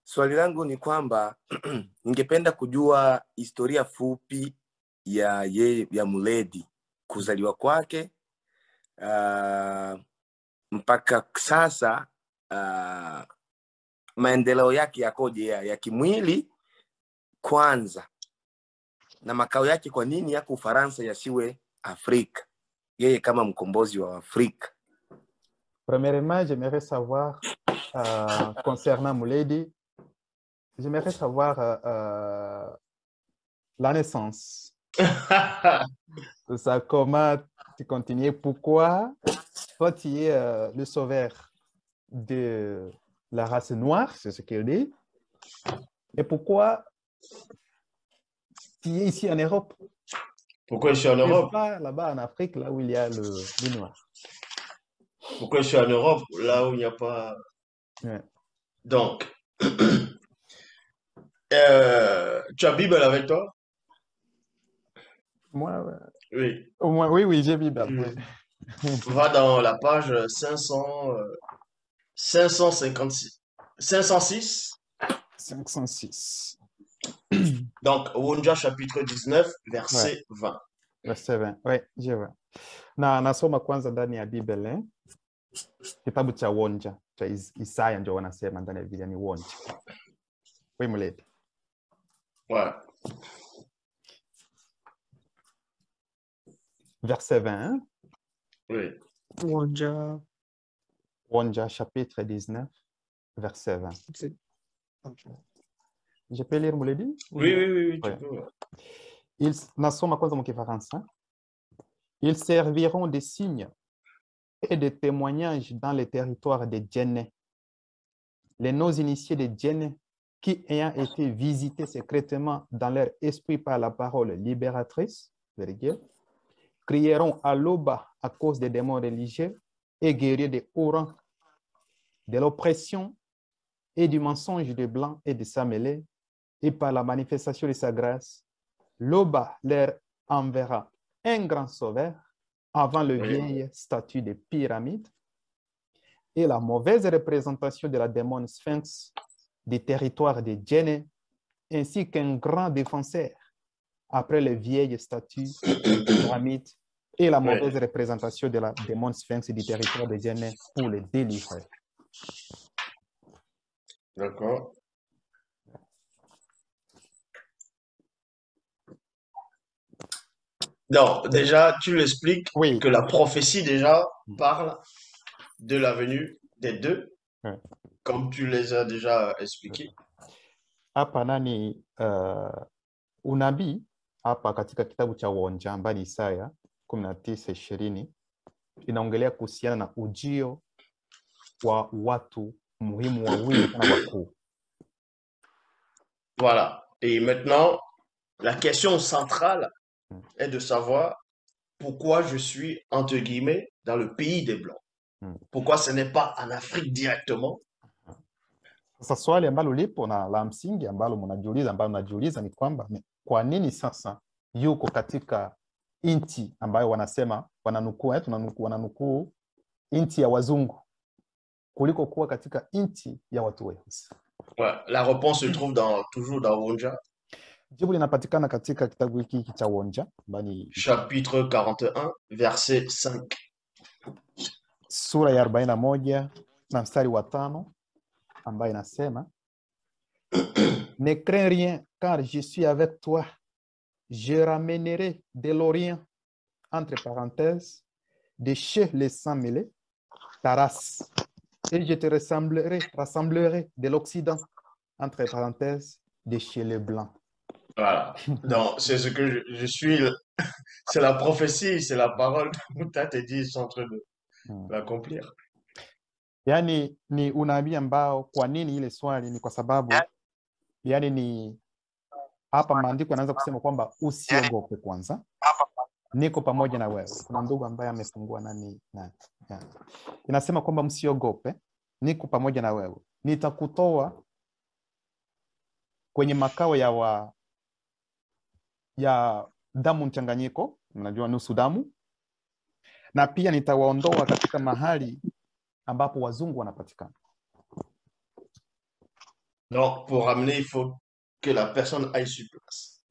Swali langu ni kwamba ningependa kujua historia fupi ya Muledi, kuzaliwa kwake mpaka sasa, maendeleo yake yakoje ya kimwili kwanza, na makao yake kwa nini yako Ufaransa yasiwe Afrika, yeye kama mkombozi wa Afrika. Premièrement, j'aimerais savoir concernant Muledi, j'aimerais savoir la naissance. Ça, comment tu continues, pourquoi toi tu es le sauveur de la race noire, c'est ce qu'il dit, et pourquoi tu es ici en Europe? Pourquoi je suis en Europe? Pas là-bas en Afrique, là où il y a le noir. Pourquoi je suis en Europe, là où il n'y a pas... Ouais. Donc, tu as Bible avec toi? Moi, oui. Au moins, oui, j'ai Bible. Oui. Va dans la page 556. 506. 506. Donc, Wonja chapitre 19, verset 20. Verset 20, oui, je vois. Na nasoma kwanza ndani ya Biblia, kitabu cha Wonja, cha Isaya ndio wanasema ndani ya Biblia ni Wonja. Oui, Muledi. Ouais. Verset 20. Oui. Wonja chapitre 19, verset 20. Je peux lire, Muledi? Oui, tu peux. Nasoma kwanza mkifaransa. Ils serviront de signes et de témoignages dans les territoires de Djenné. Les non-initiés de Djenné, qui ayant été visités secrètement dans leur esprit par la parole libératrice, crieront à l'aube à cause des démons religieux et guerriers de haut rang, de l'oppression et du mensonge de Blanc et de sa mêlée, et par la manifestation de sa grâce, l'aube leur enverra un grand sauveur avant le vieil statut de pyramide et la mauvaise représentation de la démon sphinx des territoires de Djenné, ainsi qu'un grand défenseur après le vieil statut de pyramide et la mauvaise représentation de la démon sphinx du territoire de Djenné pour le délivrer. D'accord. Non, déjà, tu l'expliques que la prophétie déjà parle de la venue des deux, comme tu les as déjà expliqués. Hapa nani unabii hapa katika kitabu cha Wonja mbali Isaya 19:20 inaongelea kuhusiana na ujio wa watu muhimu wawili na wakuu. Voilà. Et maintenant, la question centrale est de savoir pourquoi je suis, entre guillemets, dans le pays des Blancs. Pourquoi ce n'est pas en Afrique directement? Sasa swali ambalo lipo na la msingi ambalo mnajiuliza ni kwamba kwa nini sasa yuko katika inchi ambayo wanasema wananukuu inchi ya wazungu kuliko kuwa katika inchi ya watu weusi? Ouais, la réponse se trouve toujours dans Wonja. Jibu linapatikana katika kitabu hiki cha Wonja, chapitre 41, verset 5. Sura ya 41 na mstari wa 5 ambayo inasema Ne crains rien car je suis avec toi. Je ramènerai de l'Orient, entre parenthèses, de chez les sans-mêlés, ta race. Et je te rassemblerai de l'Occident, entre parenthèses, de chez les Blancs. Voilà. Donc, c'est ce que je suis. C'est la prophétie, c'est la parole que Mouta te dit, ils sont en train de l'accomplir. Yani ni unabii ambao, kwa nini ile swali? Ni kwa sababu yani ni hapa maandiko yanaanza kusema kwamba usiogope kwanza, niko pamoja na wewe. Kuna ndugu ambaye amefungua inasema kwamba msiogope, niko pamoja na wewe, nitakutoa kwenye makao ya damu mchanganyiko, unajua nusu damu, na pia nitawaondoa katika mahali ambapo wazungu wanapatikana. Donc, pour ramener, il faut que la personne aille sur place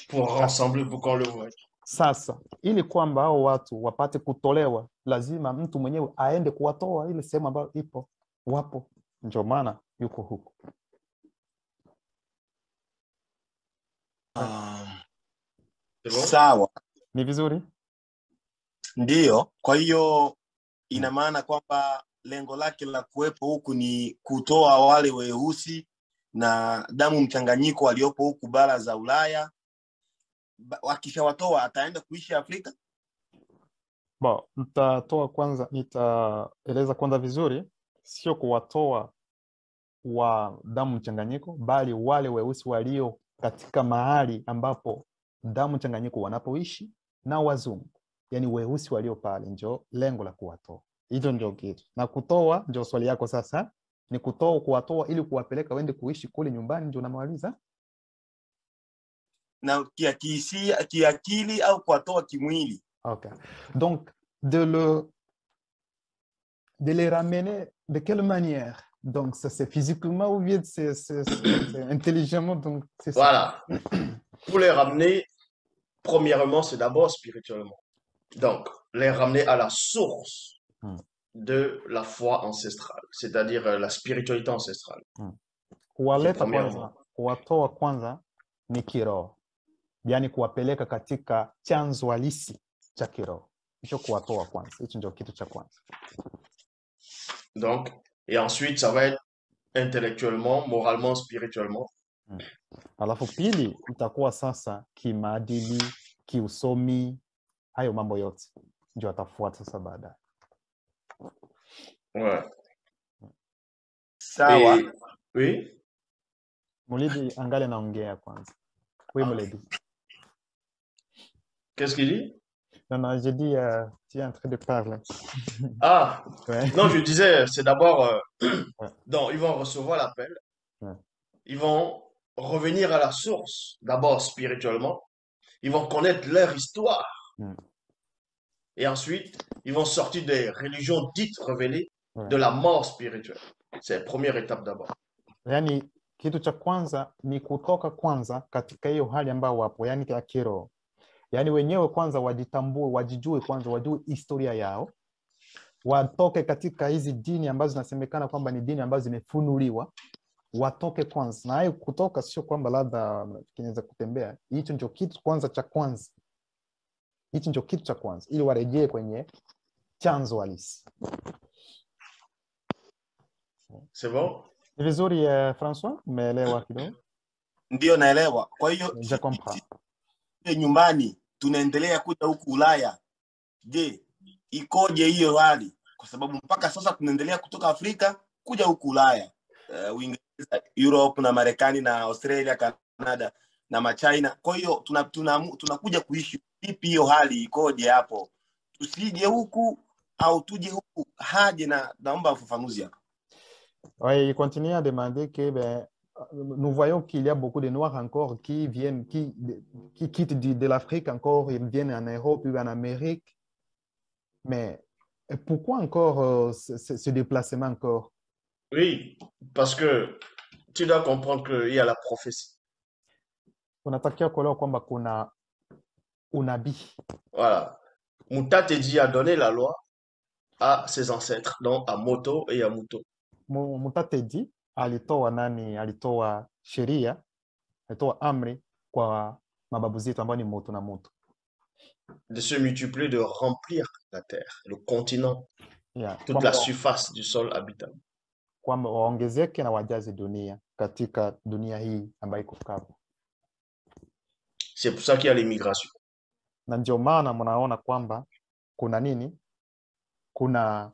pour rassembler, pour qu'on le voie. Sasa ili kwamba hao watu wapate kutolewa, lazima mtu mwenyewe aende kuwatoa ile sehemu ambayo ipo wapo, ndio maana yuko huko. C'est bon? Sawa, Ni vizuri. ndiyo. Kwa hiyo ina maana kwamba lengo lake la kuwepo huku ni kutoa wale weusi na damu mchanganyiko waliopo huku bara za Ulaya. Wakishawatoa ataenda kuishi Afrika. Bon, nitaeleza kwanza vizuri, sio kuwatoa wa damu mchanganyiko, bali wale weusi walio katika mahali ambapo damu mchanganyiko wanapoishi na wazungu, yani weusi walio pale, ndio lengo la kuwatoa. Hicho ndio kitu. Na kutoa ndio swali yako sasa, ni kuwatoa ili kuwapeleka wende kuishi kule nyumbani, ndio namaliza. Na kiakili au kuwatoa kimwili. Okay. Donc de les ramener de quelle manière? Donc ça c'est physiquement ou bien c'est intelligemment, donc c'est ça. Voilà. Pour les ramener, premièrement, c'est d'abord spirituellement. Donc, les ramener à la source de la foi ancestrale, c'est-à-dire la spiritualité ancestrale. Kuwaleta kwanza, kuwatoa kwanza ni kiroho. Yani kuwapeleka katika chanzo halisi cha kiroho. Hicho kuwatoa kwanza. Hicho ndio kitu cha kwanza. Donc, et ensuite, ça va être intellectuellement, moralement, spirituellement. Alafu pili itakuwa sasa kimaadili, kiusomi, hayo mambo yote ndio atafuata sasa baadaye. Ouais. Sawa. Et, oui. Mulidi angali naongea kwanza. Oui, Mulidi. Qu'est-ce qu'il dit? Non, j'ai dit, tu es en train de parler. Ah, Ouais. non, je disais, c'est d'abord, Ouais. donc, ils vont recevoir l'appel. Ouais. Ils vont revenir à la source, d'abord spirituellement. Ils vont connaître leur histoire. Et ensuite, ils vont sortir des religions dites révélées de la mort spirituelle. C'est la première étape d'abord. Yani kitu cha kwanza ni kutoka kwanza katika hiyo hali ambayo wapo, yani ya kiroho. Yani wenyewe kwanza wajitambue, wajijue kwanza, wajue historia yao. Watoke katika hizi dini ambazo zinasemekana kwamba ni dini ambazo zimefunuliwa. Watoke kwanza. Na hayo kutoka sio kwamba labda kinaweza kutembea. Hicho ndio kitu kwanza cha kwanza. Hicho ndio kitu cha kwanza ili warejee kwenye chanzo halisi. C'est bon? Ni vizuri François, umeelewa kidogo? Ndio naelewa. Kwa hiyo Je comprends. Nyumbani tunaendelea kuja huku Ulaya. Je, ikoje hiyo hali? Kwa sababu mpaka sasa tunaendelea kutoka Afrika kuja huku Ulaya. Uingereza, Europe na Marekani na Australia, Canada na Machina. Kwa hiyo tunakuja kuishi. Vipi hiyo hali ikoje hapo? Tusije huku au tuje huku? Haje na naomba ufafanuzi hapa. Oui, il continue à demander que nous voyons qu'il y a beaucoup de Noirs encore qui viennent, qui quittent de l'Afrique encore, ils viennent en Europe ou en Amérique. Mais pourquoi encore ce déplacement encore? Oui, parce que tu dois comprendre qu'il y a la prophétie. Unatakiwa kuelewa kwamba kuna unabii. Voilà. Mutatedi a donné la loi à ses ancêtres, donc à Moto et à Muto. Mutatedi alitoa nani? Alitoa sheria, alitoa amri kwa mababu zetu ambao ni Moto na Muto. De se multiplier, de remplir la terre, le continent, toute la surface du sol habitable. Kwamba waongezeke na wajaze dunia katika dunia hii ambayo iko kavu. C'est pour ça qu'il y a l'immigration. Na ndio maana mnaona kwamba kuna nini? Kuna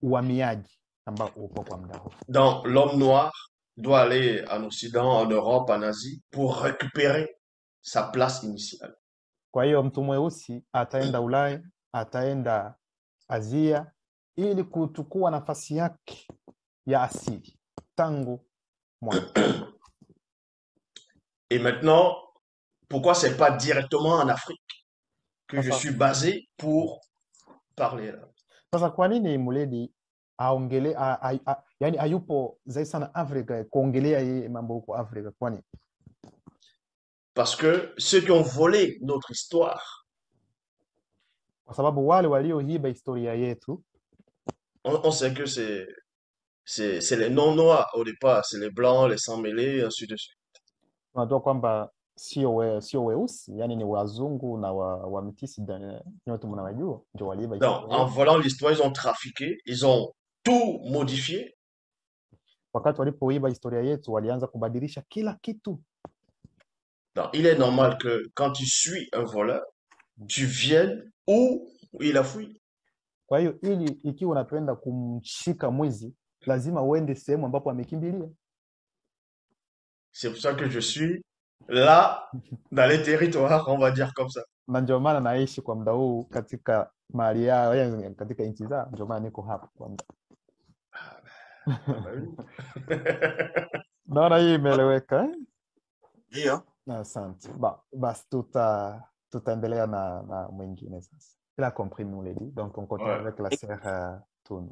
uhamiaji ambao upo kwa muda huu. Donc l'homme noir doit aller en Occident, en Europe, en Asie pour récupérer sa place initiale. Kwa hiyo mtu mweusi ataenda Ulaya, ataenda Asia ili kuchukua nafasi yake ya asili tangu mwanzo. Et maintenant, pourquoi c'est pas directement en Afrique que je suis basé pour parler là? Sasa kwa nini Muledi yani hayupo zaidi sana Afrika kuongelea hii mambo huko Afrika. Kwani Parce que ceux qui ont volé notre histoire, kwa sababu wale walioiba historia yetu on sait que c'est les non-noirs au départ, c'est les blancs, les sans-mêlés, ainsi de suite. tunajua kwamba sio weusi, yani ni wazungu na wamitisi nyote mnawajua, ndio waliiba Donc, historia en yetu. volant l'histoire, ils ont trafiqué, ils ont tout modifié. Wakati walipoiba historia yetu walianza kubadilisha kila kitu. Donc, il est normal que quand tu suis un voleur, tu viennes où il a fui. Kwa hiyo ili ikiwa unapenda kumshika mwizi lazima uende sehemu ambapo amekimbilia. C'est pour ça que je suis là, dans les territoires, on va dire comme ça. Na ndio maana naishi kwa muda huu katika mahali yao, yani katika nchi zao, ndio maana niko hapa kwa muda. Naona hii imeeleweka eh? Ndio. Asante. Basi tutaendelea na mwingine sasa. Il a compris, nous l'a dit. Donc on continue Ouais. avec la sœur Tunu.